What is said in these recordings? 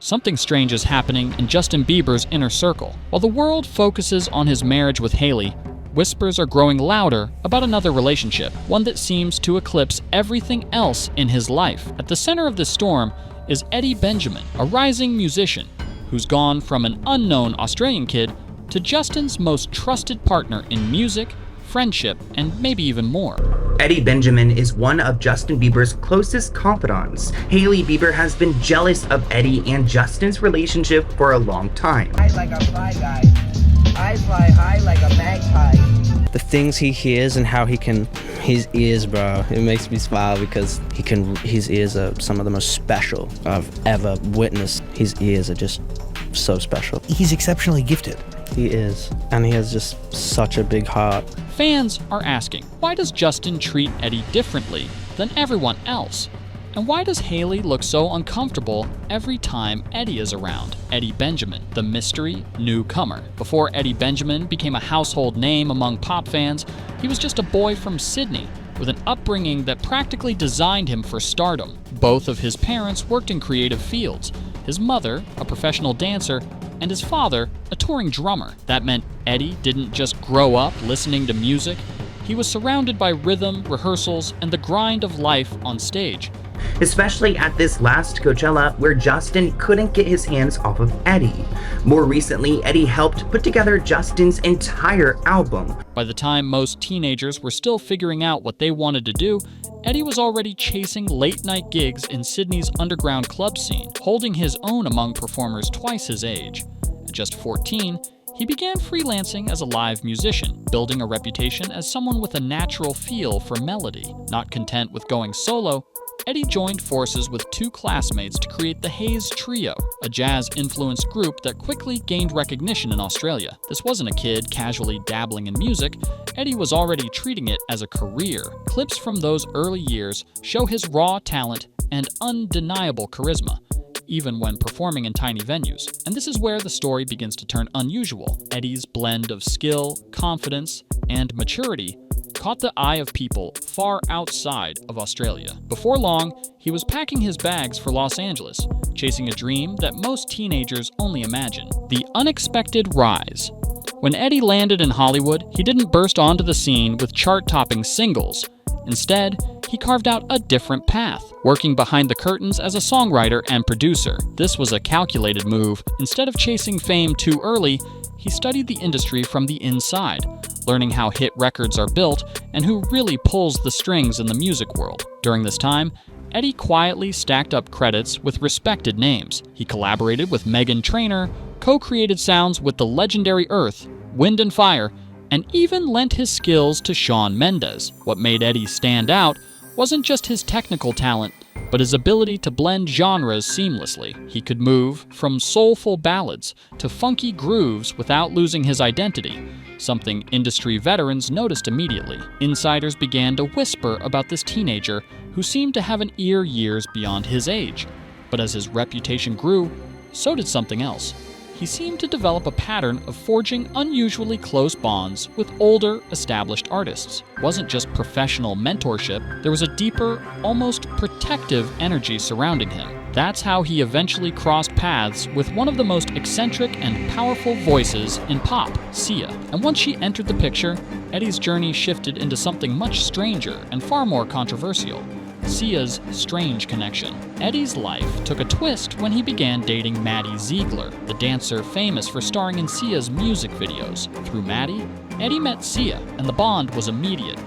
something strange is happening in Justin Bieber's inner circle. While the world focuses on his marriage with Hailey, whispers are growing louder about another relationship, one that seems to eclipse everything else in his life. At the center of this storm is Eddie Benjamin, a rising musician who's gone from an unknown Australian kid to Justin's most trusted partner in music, friendship, and maybe even more. Eddie Benjamin is one of Justin Bieber's closest confidants. Hailey Bieber has been jealous of Eddie and Justin's relationship for a long time. I like a fly guy. I fly high like a magpie. The things he hears and how his ears, bro, it makes me smile because his ears are some of the most special I've ever witnessed. His ears are just so special. He's exceptionally gifted. He is, and he has just such a big heart. Fans are asking, why does Justin treat Eddie differently than everyone else? And why does Hailey look so uncomfortable every time Eddie is around? Eddie Benjamin, the mystery newcomer. Before Eddie Benjamin became a household name among pop fans, he was just a boy from Sydney with an upbringing that practically designed him for stardom. Both of his parents worked in creative fields. His mother, a professional dancer, and his father, a touring drummer. That meant Eddie didn't just grow up listening to music. He was surrounded by rhythm, rehearsals, and the grind of life on stage. Especially at this last Coachella, where Justin couldn't get his hands off of Eddie. More recently, Eddie helped put together Justin's entire album. By the time most teenagers were still figuring out what they wanted to do, Eddie was already chasing late-night gigs in Sydney's underground club scene, holding his own among performers twice his age. At just 14, he began freelancing as a live musician, building a reputation as someone with a natural feel for melody. Not content with going solo, Eddie joined forces with two classmates to create the Hayes Trio, a jazz-influenced group that quickly gained recognition in Australia. This wasn't a kid casually dabbling in music. Eddie was already treating it as a career. Clips from those early years show his raw talent and undeniable charisma, even when performing in tiny venues. And this is where the story begins to turn unusual. Eddie's blend of skill, confidence, and maturity caught the eye of people far outside of Australia. Before long, he was packing his bags for Los Angeles, chasing a dream that most teenagers only imagine: the unexpected rise. When Eddie landed in Hollywood, he didn't burst onto the scene with chart-topping singles. Instead, he carved out a different path, working behind the curtains as a songwriter and producer. This was a calculated move. Instead of chasing fame too early, he studied the industry from the inside, learning how hit records are built and who really pulls the strings in the music world. During this time, Eddie quietly stacked up credits with respected names. He collaborated with Meghan Trainor, co-created sounds with the legendary Earth, Wind and Fire, and even lent his skills to Shawn Mendes. What made Eddie stand out wasn't just his technical talent, but his ability to blend genres seamlessly. He could move from soulful ballads to funky grooves without losing his identity, something industry veterans noticed immediately. Insiders began to whisper about this teenager who seemed to have an ear years beyond his age. But as his reputation grew, so did something else. He seemed to develop a pattern of forging unusually close bonds with older, established artists. It wasn't just professional mentorship, there was a deeper, almost protective energy surrounding him. That's how he eventually crossed paths with one of the most eccentric and powerful voices in pop, Sia. And once she entered the picture, Eddie's journey shifted into something much stranger and far more controversial: Sia's strange connection. Eddie's life took a twist when he began dating Maddie Ziegler, the dancer famous for starring in Sia's music videos. Through Maddie, Eddie met Sia, and the bond was immediate.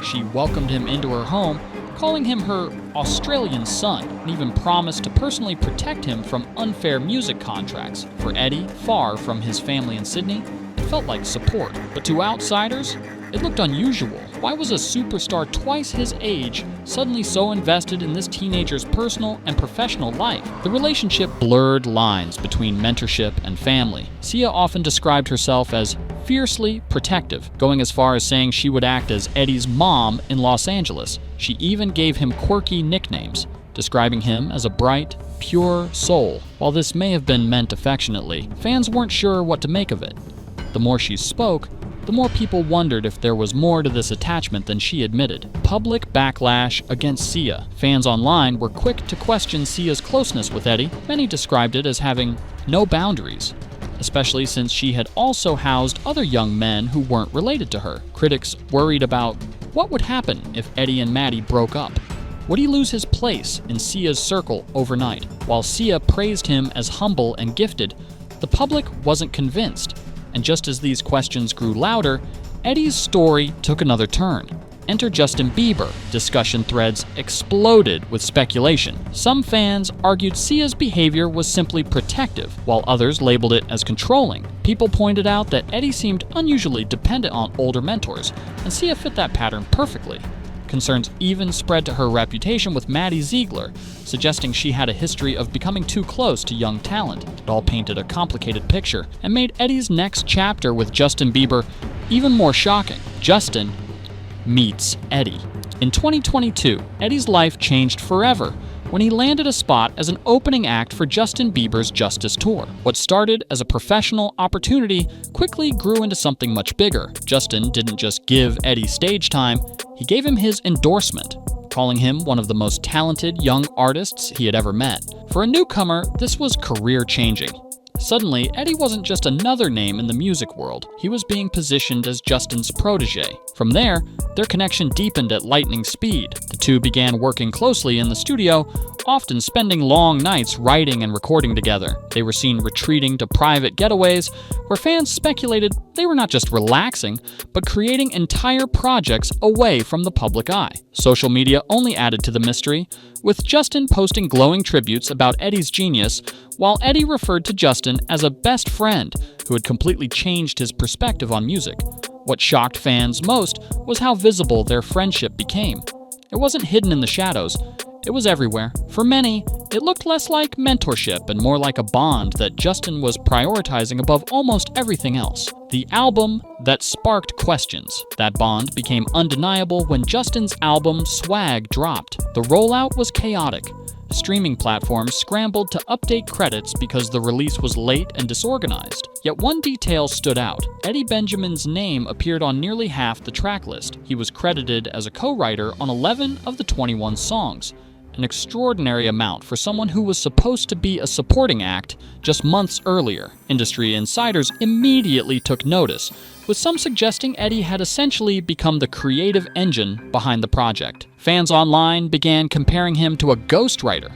She welcomed him into her home, calling him her Australian son, and even promised to personally protect him from unfair music contracts. For Eddie, far from his family in Sydney, it felt like support. But to outsiders, it looked unusual. Why was a superstar twice his age suddenly so invested in this teenager's personal and professional life? The relationship blurred lines between mentorship and family. Sia often described herself as fiercely protective, going as far as saying she would act as Eddie's mom in Los Angeles. She even gave him quirky nicknames, describing him as a bright, pure soul. While this may have been meant affectionately, fans weren't sure what to make of it. The more she spoke, the more people wondered if there was more to this attachment than she admitted. Public backlash against Sia. Fans online were quick to question Sia's closeness with Eddie. Many described it as having no boundaries, especially since she had also housed other young men who weren't related to her. Critics worried about what would happen if Eddie and Maddie broke up. Would he lose his place in Sia's circle overnight? While Sia praised him as humble and gifted, the public wasn't convinced. And just as these questions grew louder, Eddie's story took another turn. Enter Justin Bieber. Discussion threads exploded with speculation. Some fans argued Sia's behavior was simply protective, while others labeled it as controlling. People pointed out that Eddie seemed unusually dependent on older mentors, and Sia fit that pattern perfectly. Concerns even spread to her reputation with Maddie Ziegler, suggesting she had a history of becoming too close to young talent. It all painted a complicated picture and made Eddie's next chapter with Justin Bieber even more shocking. Justin meets Eddie. In 2022, Eddie's life changed forever when he landed a spot as an opening act for Justin Bieber's Justice Tour. What started as a professional opportunity quickly grew into something much bigger. Justin didn't just give Eddie stage time, he gave him his endorsement, calling him one of the most talented young artists he had ever met. For a newcomer, this was career-changing. Suddenly, Eddie wasn't just another name in the music world. He was being positioned as Justin's protege. From there, their connection deepened at lightning speed. The two began working closely in the studio, often spending long nights writing and recording together. They were seen retreating to private getaways, where fans speculated they were not just relaxing, but creating entire projects away from the public eye. Social media only added to the mystery, with Justin posting glowing tributes about Eddie's genius, while Eddie referred to Justin as a best friend who had completely changed his perspective on music. What shocked fans most was how visible their friendship became. It wasn't hidden in the shadows, it was everywhere. For many, it looked less like mentorship and more like a bond that Justin was prioritizing above almost everything else. The album that sparked questions. That bond became undeniable when Justin's album Swag dropped. The rollout was chaotic. Streaming platforms scrambled to update credits because the release was late and disorganized. Yet one detail stood out. Eddie Benjamin's name appeared on nearly half the track list. He was credited as a co-writer on 11 of the 21 songs. An extraordinary amount for someone who was supposed to be a supporting act just months earlier. Industry insiders immediately took notice, with some suggesting Eddie had essentially become the creative engine behind the project. Fans online began comparing him to a ghostwriter,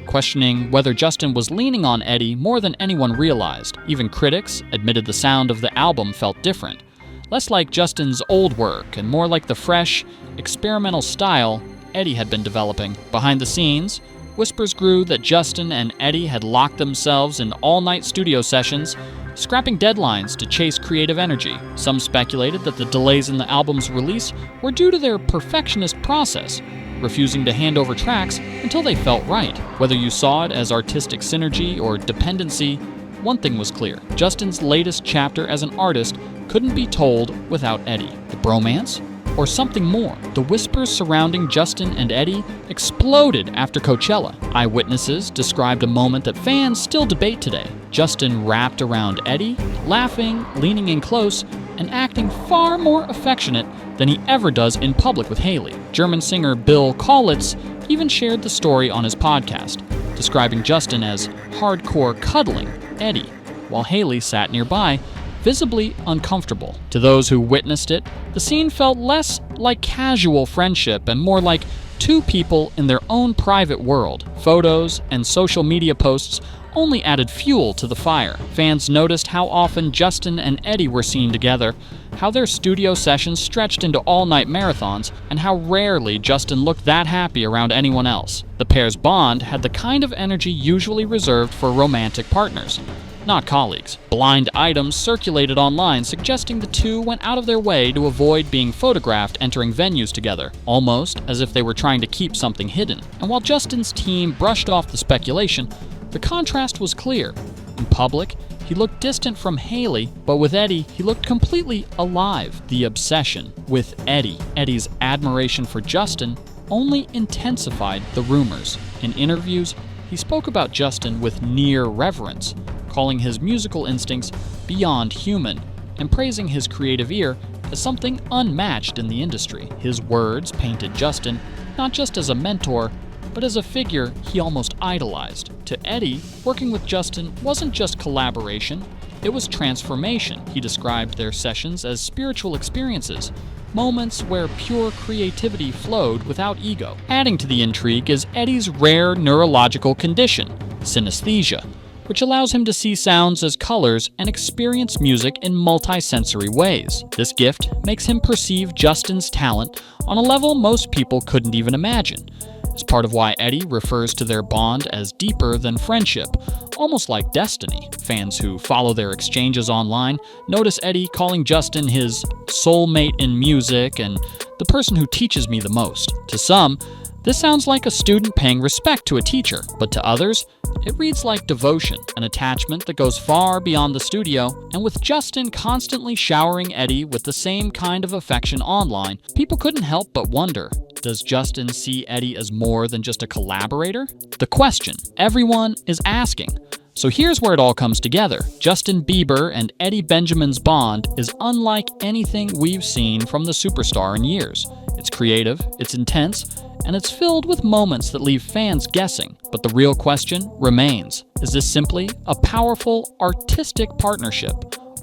questioning whether Justin was leaning on Eddie more than anyone realized. Even critics admitted the sound of the album felt different, less like Justin's old work and more like the fresh, experimental style Eddie had been developing. Behind the scenes, whispers grew that Justin and Eddie had locked themselves in all-night studio sessions, scrapping deadlines to chase creative energy. Some speculated that the delays in the album's release were due to their perfectionist process, refusing to hand over tracks until they felt right. Whether you saw it as artistic synergy or dependency, one thing was clear. Justin's latest chapter as an artist couldn't be told without Eddie. The bromance? Or something more? The whispers surrounding Justin and Eddie exploded after Coachella. Eyewitnesses described a moment that fans still debate today. Justin wrapped around Eddie, laughing, leaning in close, and acting far more affectionate than he ever does in public with Hailey. German singer Bill Kaulitz even shared the story on his podcast, describing Justin as hardcore cuddling Eddie, while Hailey sat nearby, visibly uncomfortable. To those who witnessed it, the scene felt less like casual friendship and more like two people in their own private world. Photos and social media posts only added fuel to the fire. Fans noticed how often Justin and Eddie were seen together, how their studio sessions stretched into all-night marathons, and how rarely Justin looked that happy around anyone else. The pair's bond had the kind of energy usually reserved for romantic partners, not colleagues. Blind items circulated online suggesting the two went out of their way to avoid being photographed entering venues together, almost as if they were trying to keep something hidden. And while Justin's team brushed off the speculation, the contrast was clear. In public, he looked distant from Hailey, but with Eddie, he looked completely alive. The obsession with Eddie. Eddie's admiration for Justin only intensified the rumors. In interviews, he spoke about Justin with near reverence, calling his musical instincts beyond human and praising his creative ear as something unmatched in the industry. His words painted Justin not just as a mentor, but as a figure he almost idolized. To Eddie, working with Justin wasn't just collaboration, it was transformation. He described their sessions as spiritual experiences, moments where pure creativity flowed without ego. Adding to the intrigue is Eddie's rare neurological condition, synesthesia, which allows him to see sounds as colors and experience music in multisensory ways. This gift makes him perceive Justin's talent on a level most people couldn't even imagine. It's part of why Eddie refers to their bond as deeper than friendship, almost like destiny. Fans who follow their exchanges online notice Eddie calling Justin his soulmate in music and the person who teaches me the most. To some, this sounds like a student paying respect to a teacher, but to others, it reads like devotion, an attachment that goes far beyond the studio. And with Justin constantly showering Eddie with the same kind of affection online, people couldn't help but wonder, does Justin see Eddie as more than just a collaborator? The question everyone is asking. So here's where it all comes together. Justin Bieber and Eddie Benjamin's bond is unlike anything we've seen from the superstar in years. It's creative, it's intense, and it's filled with moments that leave fans guessing. But the real question remains, is this simply a powerful, artistic partnership?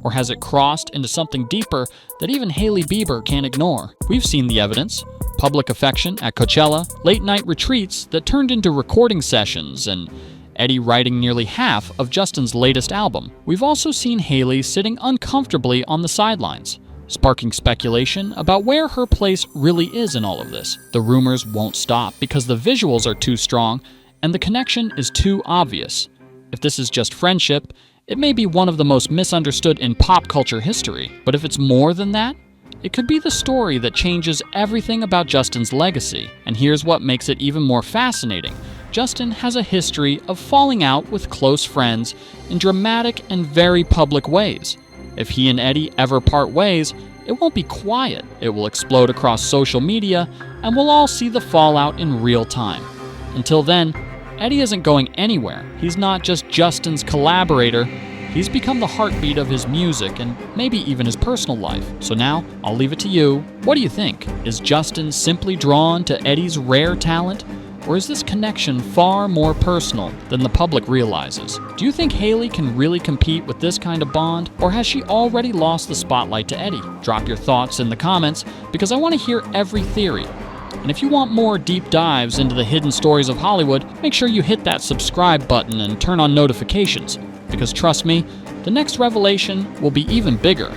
Or has it crossed into something deeper that even Hailey Bieber can't ignore? We've seen the evidence. Public affection at Coachella, late-night retreats that turned into recording sessions, and Eddie writing nearly half of Justin's latest album. We've also seen Hailey sitting uncomfortably on the sidelines, sparking speculation about where her place really is in all of this. The rumors won't stop because the visuals are too strong and the connection is too obvious. If this is just friendship, it may be one of the most misunderstood in pop culture history. But if it's more than that, it could be the story that changes everything about Justin's legacy. And here's what makes it even more fascinating. Justin has a history of falling out with close friends in dramatic and very public ways. If he and Eddie ever part ways, it won't be quiet. It will explode across social media, and we'll all see the fallout in real time. Until then, Eddie isn't going anywhere. He's not just Justin's collaborator. He's become the heartbeat of his music and maybe even his personal life. So now, I'll leave it to you. What do you think? Is Justin simply drawn to Eddie's rare talent? Or is this connection far more personal than the public realizes? Do you think Hailey can really compete with this kind of bond? Or has she already lost the spotlight to Eddie? Drop your thoughts in the comments because I want to hear every theory. And if you want more deep dives into the hidden stories of Hollywood, make sure you hit that subscribe button and turn on notifications. Because trust me, the next revelation will be even bigger.